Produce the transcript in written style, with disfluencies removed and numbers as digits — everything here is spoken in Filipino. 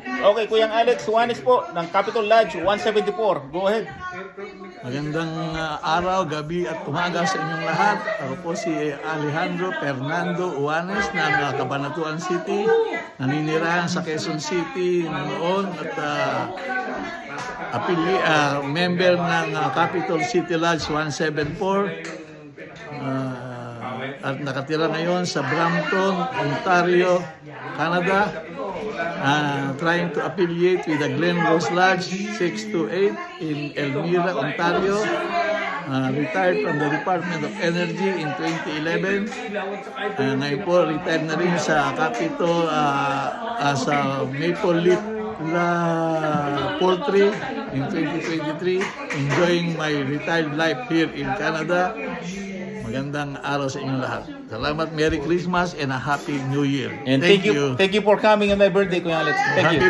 Okay, Kuyang Alex Juanes po ng Capitol Lodge 174. Go ahead. Magandang araw, gabi at umaga sa inyong lahat. Ako po si Alejandro Fernando Juanes ng Cabanatuan City. Naninirahan sa Quezon City noon at member ng Capitol City Lodge 174. At nakatira ngayon sa Brampton, Ontario, Canada. Trying to affiliate with the Glen Rose Lodge 628 in Elmira, Ontario. Retired from the Department of Energy in 2011. Ngayon po, retired na rin sa Capitol sa Maple Leaf Poultry in 2023. Enjoying my retired life here in Canada. Magandang araw sa inyong lahat. Salamat, Merry Christmas and a Happy New Year. And thank you for coming on my birthday, Kuya Alex. Thank you.